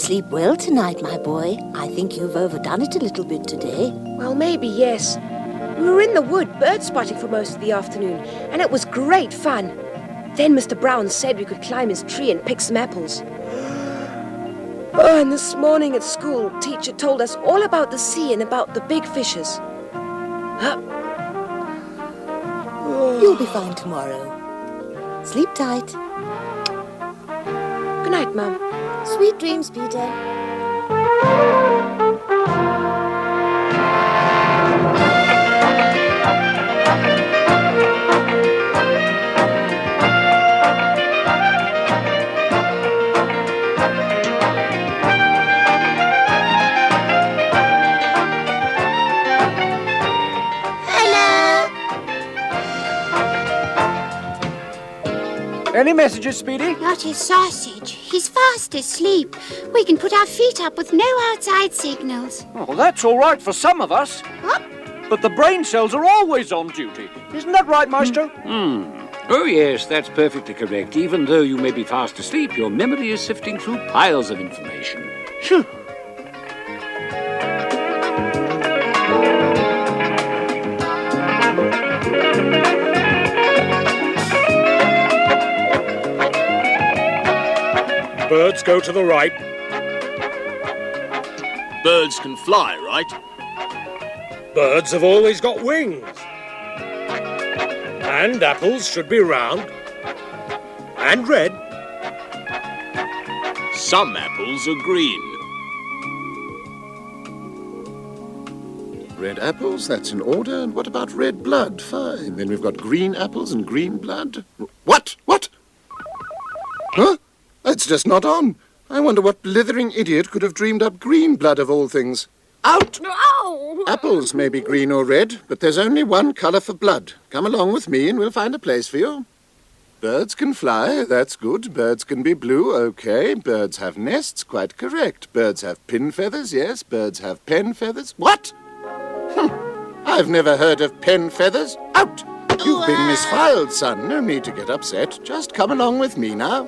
sleep well tonight, my boy. I think you've overdone it a little bit today. Well, maybe, yes. We were in the wood bird spotting for most of the afternoon, and it was great fun. Then Mr. Brown said we could climb his tree and pick some apples. Oh, and this morning at school, teacher told us all about the sea and about the big fishes. You'll be fine tomorrow. Sleep tight. Good night, Mum. Sweet dreams, Peter. Any messages, Speedy? Not a sausage. He's fast asleep. We can put our feet up with no outside signals. Oh, that's all right for some of us. What? But the brain cells are always on duty. Isn't that right, Maestro? Oh, yes, that's perfectly correct. Even though you may be fast asleep, your memory is sifting through piles of information. Phew. Birds go to the right. Birds can fly, right? Birds have always got wings. And apples should be round. And red. Some apples are green. Red apples, that's in order. And what about red blood? Fine. Then we've got green apples and green blood. What? What? Huh? That's just not on. I wonder what blithering idiot could have dreamed up green blood of all things. Out! No! Apples may be green or red, but there's only one colour for blood. Come along with me and we'll find a place for you. Birds can fly, that's good. Birds can be blue, okay. Birds have nests, quite correct. Birds have pin feathers, yes. Birds have pen feathers. What? I've never heard of pen feathers. Out! You've been misfiled, son. No need to get upset. Just come along with me now.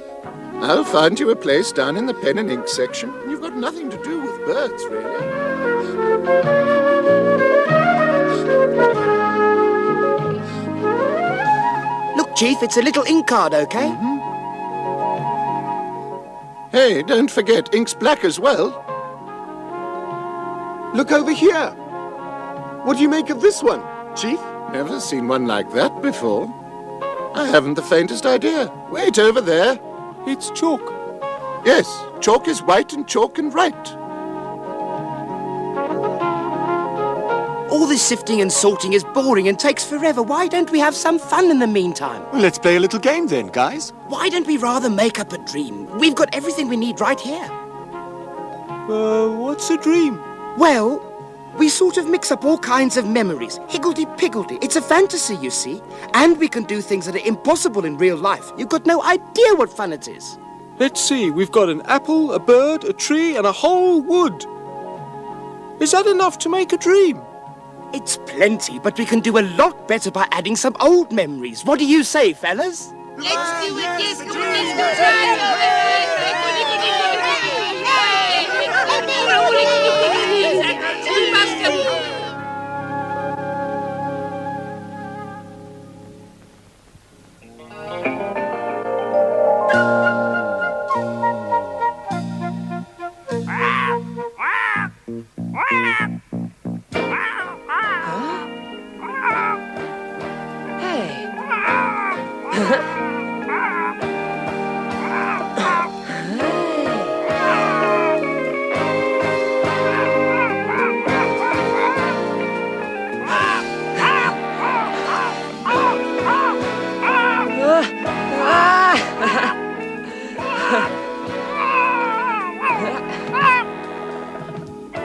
I'll find you a place down in the pen and ink section. You've got nothing to do with birds, really. Look, Chief, it's a little ink card, okay? Hey, don't forget, ink's black as well. Look over here. What do you make of this one, Chief? Never seen one like that before. I haven't the faintest idea. Wait over there. It's chalk. Yes, chalk is white and chalk can write. All this sifting and sorting is boring and takes forever. Why don't we have some fun in the meantime? Well, let's play a little game then, guys. Why don't we rather make up a dream? We've got everything we need right here. What's a dream? Well, we sort of mix up all kinds of memories. Higgledy-piggledy. It's a fantasy, you see. And we can do things that are impossible in real life. You've got no idea what fun it is. Let's see. We've got an apple, a bird, a tree, and a whole wood. Is that enough to make a dream? It's plenty, but we can do a lot better by adding some old memories. What do you say, fellas? Let's do it, yes, come on, let's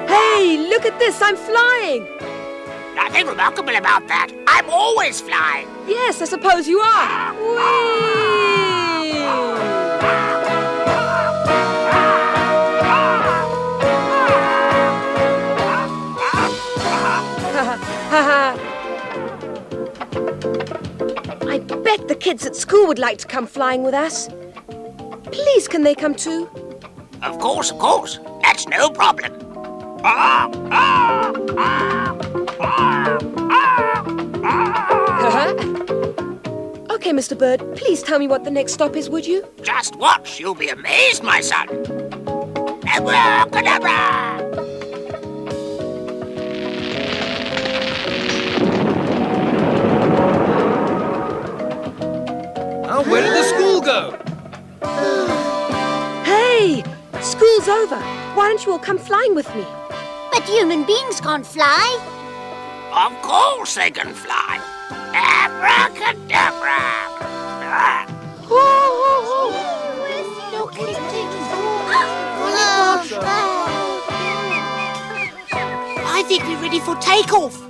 Hey, look at this, I'm flying! Nothing remarkable about that. I'm always flying. Yes, I suppose you are. I bet the kids at school would like to come flying with us. Please, can they come too? Of course. That's no problem. Okay, Mr. Bird, please tell me what the next stop is, would you? Just watch. You'll be amazed, my son. Abracadabra! Oh, where did the school go? Hey! School's over. Why don't you all come flying with me? But human beings can't fly. Of course they can fly. Abracadabra! Look at I think we're ready for takeoff.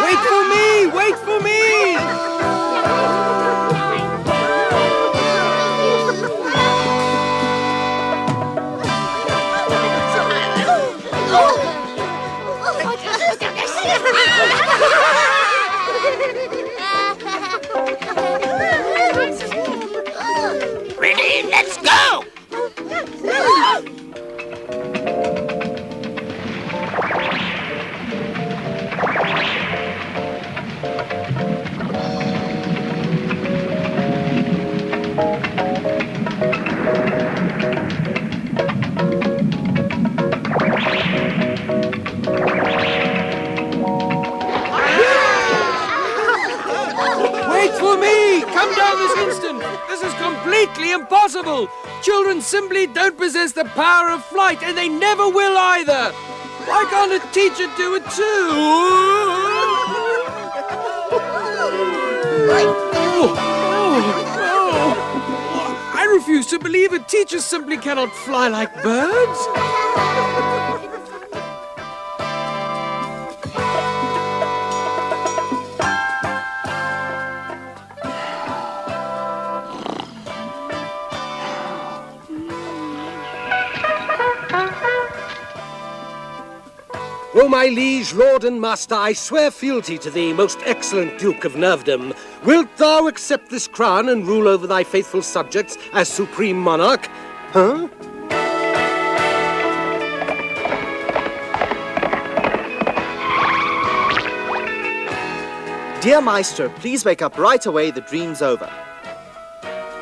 Wait for me! Wait for me! Ready? Let's go! Wait for me! Come down this instant! This is completely impossible! Children simply don't possess the power of flight, and they never will either! Why can't a teacher do it too? I refuse to believe it. Teachers simply cannot fly like birds. O my liege, lord and master, I swear fealty to thee, most excellent Duke of Nervedom. Wilt thou accept this crown and rule over thy faithful subjects as supreme monarch? Huh? Dear Maestro, please wake up right away. The dream's over.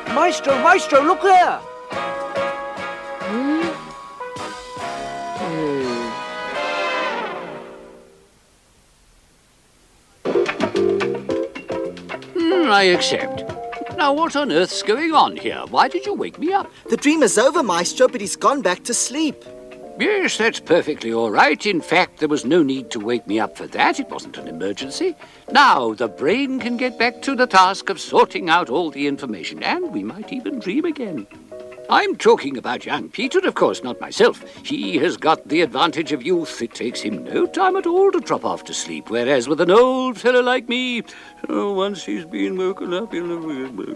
Maestro, look there! I accept. Now, what on earth's going on here? Why did you wake me up? The dream is over, Maestro, but he's gone back to sleep. Yes, that's perfectly all right. In fact, there was no need to wake me up for that. It wasn't an emergency. Now, the brain can get back to the task of sorting out all the information, and we might even dream again. I'm talking about young Peter, of course, not myself. He has got the advantage of youth. It takes him no time at all to drop off to sleep, whereas with an old fellow like me, once he's been woken up, he'll never...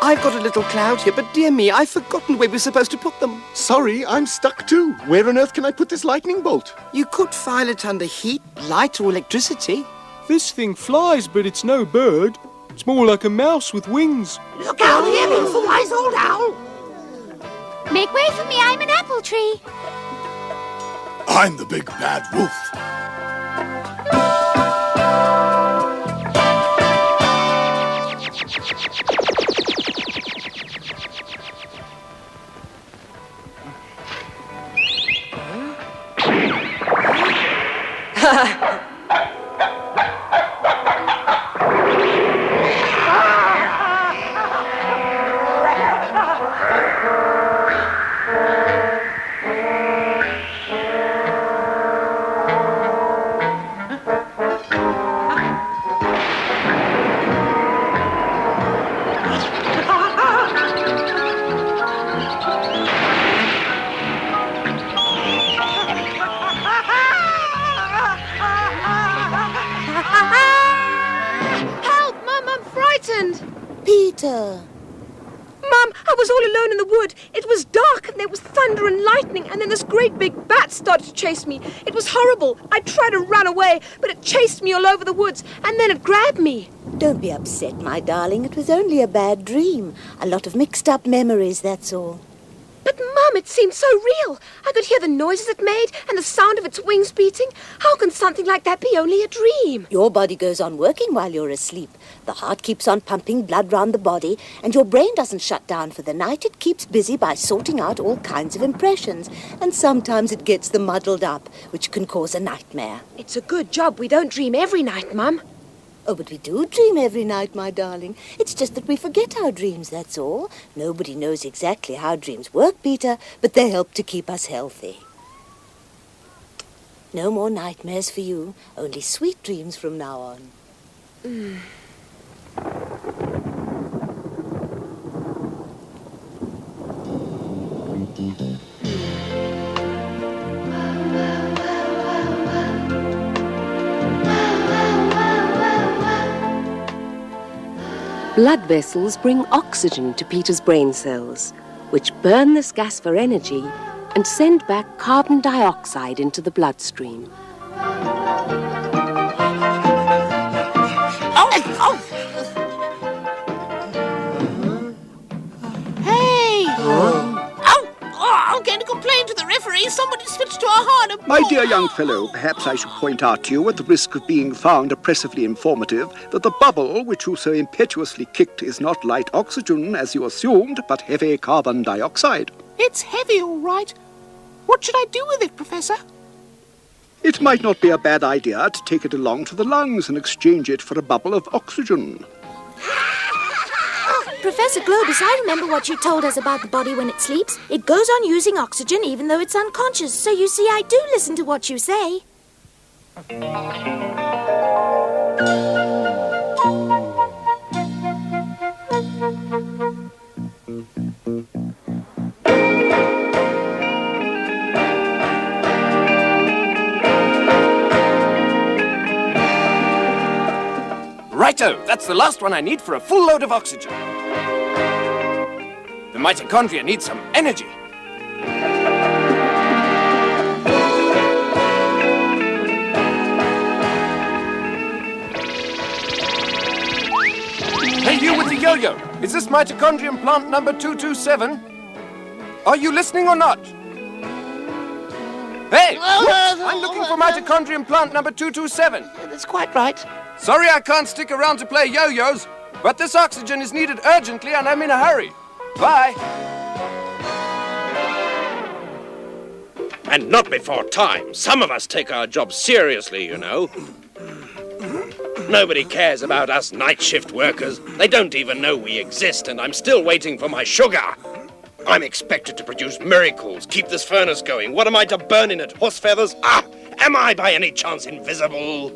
I've got a little cloud here, but dear me, I've forgotten where we're supposed to put them. Sorry, I'm stuck too. Where on earth can I put this lightning bolt? You could file it under heat, light, or electricity. This thing flies, but it's no bird. It's more like a mouse with wings. Look out here, beautiful wise old owl! Make way for me, I'm an apple tree. I'm the big bad wolf. Help, Mum, I'm frightened. Peter. Mum, I was was all alone in the wood. It was dark, and there was thunder and lightning, and then this great big bat started to chase me. It was horrible. I tried to run away, but it chased me all over the woods, and then it grabbed me. Don't be upset, my darling. It was only a bad dream. A lot of mixed-up memories, that's all. But, Mum, it seemed so real. I could hear the noises it made and the sound of its wings beating. How can something like that be only a dream? Your body goes on working while you're asleep. The heart keeps on pumping blood round the body, and your brain doesn't shut down for the night. It keeps busy by sorting out all kinds of impressions, and sometimes it gets them muddled up, which can cause a nightmare. It's a good job we don't dream every night, Mum. Oh, but we do dream every night, my darling. It's just that we forget our dreams, that's all. Nobody knows exactly how dreams work, Peter, but they help to keep us healthy. No more nightmares for you, only sweet dreams from now on. Blood vessels bring oxygen to Peter's brain cells, which burn this gas for energy and send back carbon dioxide into the bloodstream. I'm going to complain to the referee. Somebody switched to a harder ball. My dear young fellow, perhaps I should point out to you, at the risk of being found oppressively informative, that the bubble which you so impetuously kicked is not light oxygen, as you assumed, but heavy carbon dioxide. It's heavy, all right. What should I do with it, Professor? It might not be a bad idea to take it along to the lungs and exchange it for a bubble of oxygen. Professor Globus, I remember what you told us about the body when it sleeps. It goes on using oxygen even though it's unconscious. So you see, I do listen to what you say. Righto, that's the last one I need for a full load of oxygen. The mitochondria need some energy. Hey, you with the yo-yo. Is this mitochondrion plant number 227? Are you listening or not? Hey, I'm looking for mitochondrion plant number 227. That's quite right. Sorry I can't stick around to play yo-yos, but this oxygen is needed urgently and I'm in a hurry. Bye. And not before time. Some of us take our job seriously, you know. Nobody cares about us night shift workers. They don't even know we exist, and I'm still waiting for my sugar. I'm expected to produce miracles, keep this furnace going. What am I to burn in it? Horse feathers? Ah! Am I by any chance invisible?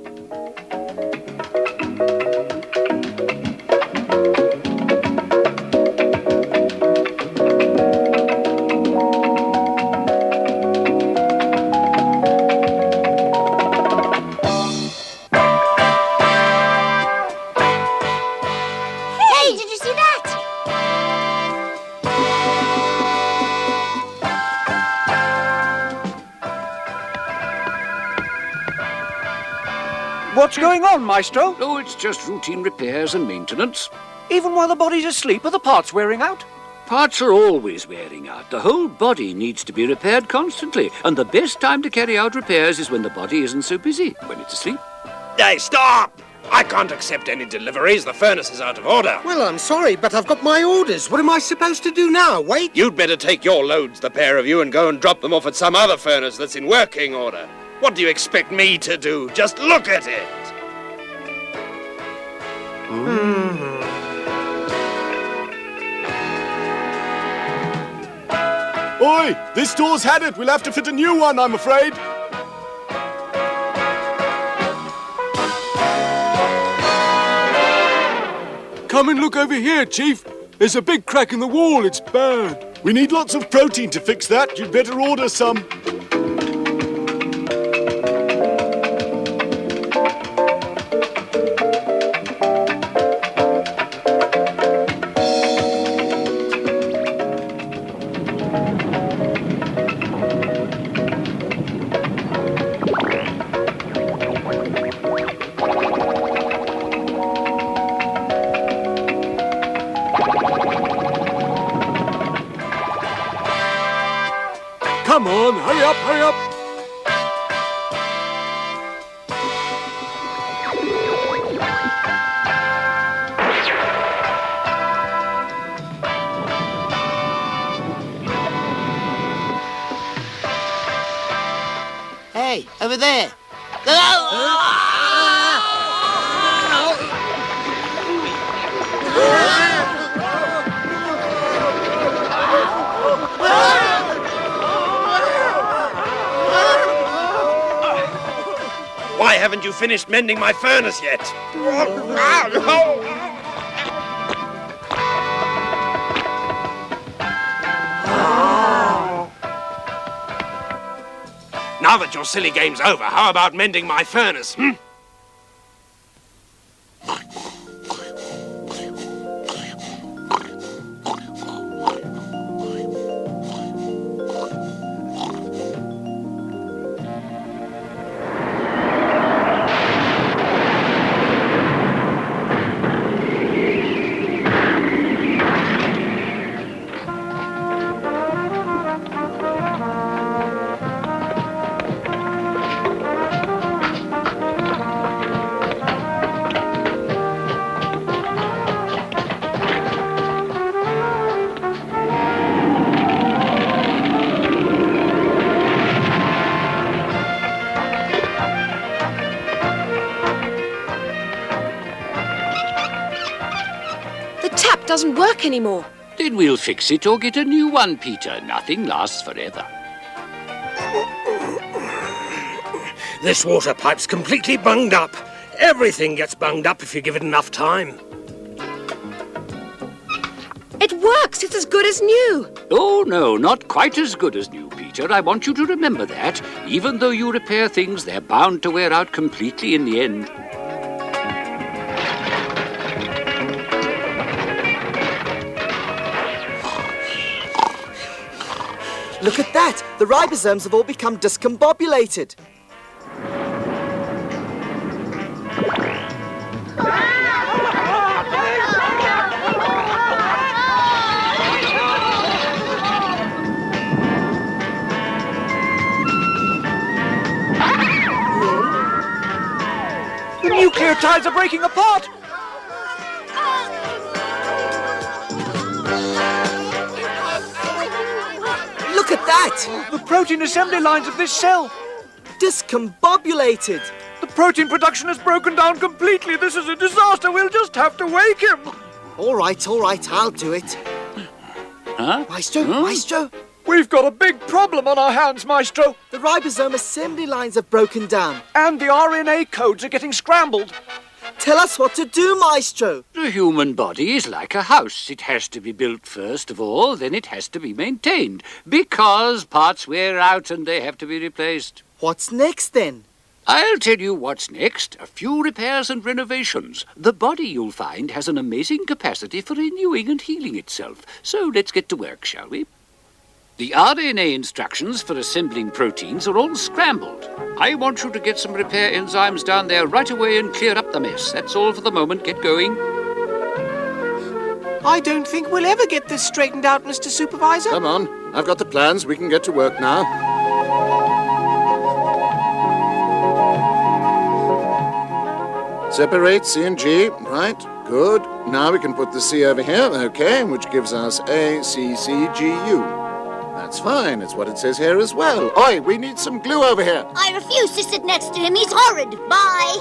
What's going on, Maestro? Oh, it's just routine repairs and maintenance. Even while the body's asleep, are the parts wearing out? Parts are always wearing out. The whole body needs to be repaired constantly, and the best time to carry out repairs is when the body isn't so busy, when it's asleep. Hey, stop! I can't accept any deliveries. The furnace is out of order. Well, I'm sorry, but I've got my orders. What am I supposed to do now? Wait? You'd better take your loads, the pair of you, and go and drop them off at some other furnace that's in working order. What do you expect me to do? Just look at it. Oi! This door's had it. We'll have to fit a new one, I'm afraid. Come and look over here, Chief. There's a big crack in the wall. It's bad. We need lots of protein to fix that. You'd better order some. Come on, hurry up, hurry up. Hey, over there. Why haven't you finished mending my furnace yet? Now that your silly game's over, how about mending my furnace, Doesn't work anymore. Then we'll fix it or get a new one, Peter. Nothing lasts forever. This water pipe's completely bunged up. Everything gets bunged up if you give it enough time. It works. It's as good as new. Oh, no, not quite as good as new, Peter. I want you to remember that. Even though you repair things, they're bound to wear out completely in the end. Look at that! The ribosomes have all become discombobulated. The nucleotides are breaking apart! Look at that! The protein assembly lines of this cell! Discombobulated! The protein production has broken down completely! This is a disaster! We'll just have to wake him! All right, I'll do it. Huh? Maestro, Huh? Maestro! We've got a big problem on our hands, Maestro! The ribosome assembly lines have broken down. And the RNA codes are getting scrambled. Tell us what to do, Maestro! The human body is like a house. It has to be built first of all, then it has to be maintained. Because parts wear out and they have to be replaced. What's next, then? I'll tell you what's next. A few repairs and renovations. The body, you'll find, has an amazing capacity for renewing and healing itself. So let's get to work, shall we? The RNA instructions for assembling proteins are all scrambled. I want you to get some repair enzymes down there right away and clear up the mess. That's all for the moment. Get going. I don't think we'll ever get this straightened out, Mr. Supervisor. Come on. I've got the plans. We can get to work now. Separate C and G. Right. Good. Now we can put the C over here. Okay. Which gives us A, C, C, G, U. That's fine. It's what it says here as well. Oi, we need some glue over here. I refuse to sit next to him. He's horrid. Bye.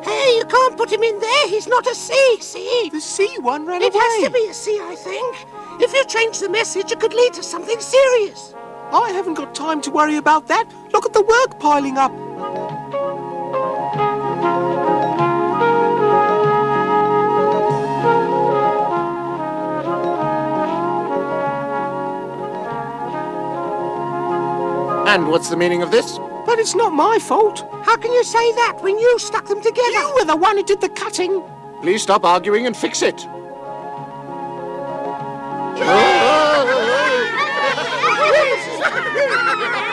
Hey, you can't put him in there. He's not a C, see? The C one ran It away. has to be a C, I think. If you change the message, it could lead to something serious. I haven't got time to worry about that. Look at the work piling up. And what's the meaning of this? But it's not my fault. How can you say that when you stuck them together? You were the one who did the cutting. Please stop arguing and fix it.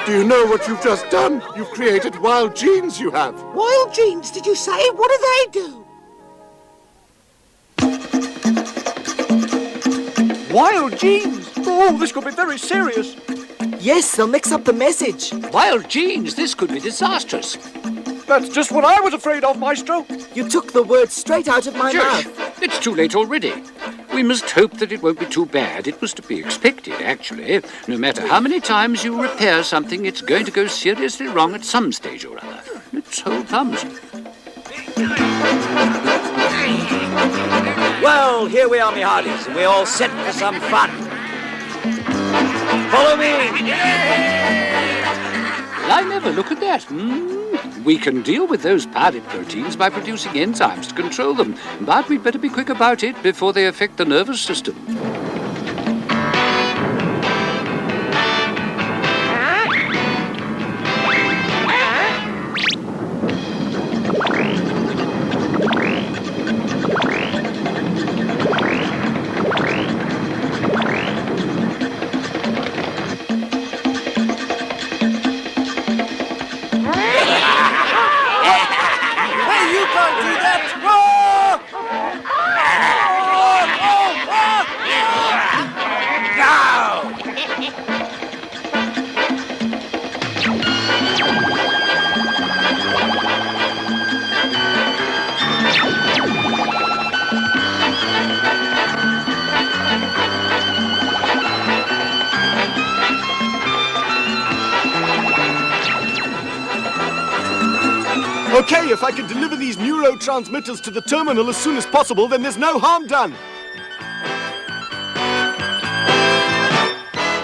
Do you know what you've just done? You've created wild genes, you have. Wild genes, did you say? What do they do? Wild genes! Oh, this could be very serious. Yes, they'll mix up the message. Wild genes, this could be disastrous. That's just what I was afraid of, Maestro. You took the words straight out of my mouth. It's too late already. We must hope that it won't be too bad. It was to be expected, actually. No matter how many times you repair something, it's going to go seriously wrong at some stage or other. Let's hold thumbs. Well, here we are, me hearties, and we're all set for some fun. Follow me! Well, I never look at that. We can deal with those pirate proteins by producing enzymes to control them, but we'd better be quick about it before they affect the nervous system. Okay, if I can deliver these neurotransmitters to the terminal as soon as possible, then there's no harm done.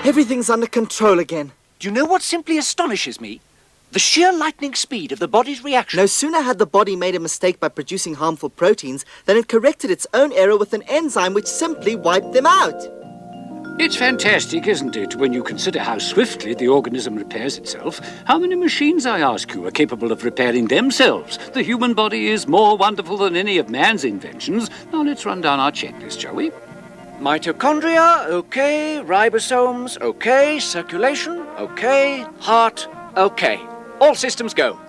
Everything's under control again. Do you know what simply astonishes me? The sheer lightning speed of the body's reaction. No sooner had the body made a mistake by producing harmful proteins than it corrected its own error with an enzyme which simply wiped them out. It's fantastic, isn't it, when you consider how swiftly the organism repairs itself? How many machines, I ask you, are capable of repairing themselves? The human body is more wonderful than any of man's inventions. Now let's run down our checklist, shall we? Mitochondria, okay. Ribosomes, okay. Circulation, okay. Heart, okay. All systems go.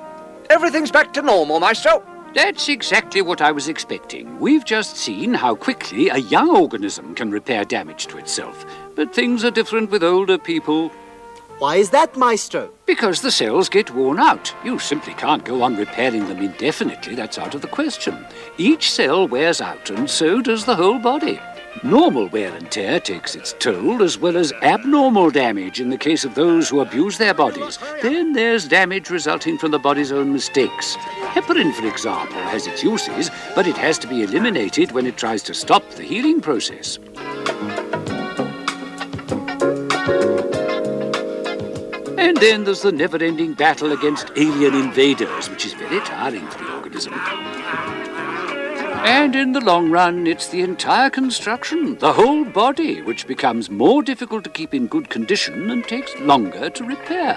Everything's back to normal, Maestro. That's exactly what I was expecting. We've just seen how quickly a young organism can repair damage to itself. But things are different with older people. Why is that, Maestro? Because the cells get worn out. You simply can't go on repairing them indefinitely. That's out of the question. Each cell wears out, and so does the whole body. Normal wear and tear takes its toll, as well as abnormal damage in the case of those who abuse their bodies. Then there's damage resulting from the body's own mistakes. Heparin, for example, has its uses, but it has to be eliminated when it tries to stop the healing process. And then there's the never-ending battle against alien invaders, which is very tiring for the organism. And in the long run, it's the entire construction, the whole body, which becomes more difficult to keep in good condition and takes longer to repair.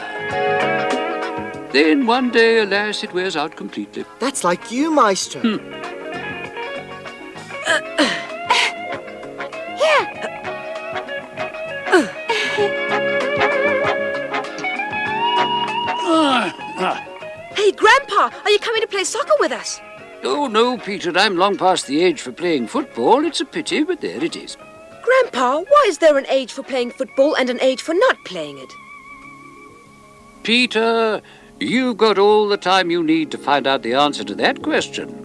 Then one day, alas, it wears out completely. That's like you, Maestro. Here. Hey, Grandpa, are you coming to play soccer with us? Oh, no, Peter, I'm long past the age for playing football. It's a pity, but there it is. Grandpa, why is there an age for playing football and an age for not playing it? Peter, you've got all the time you need to find out the answer to that question.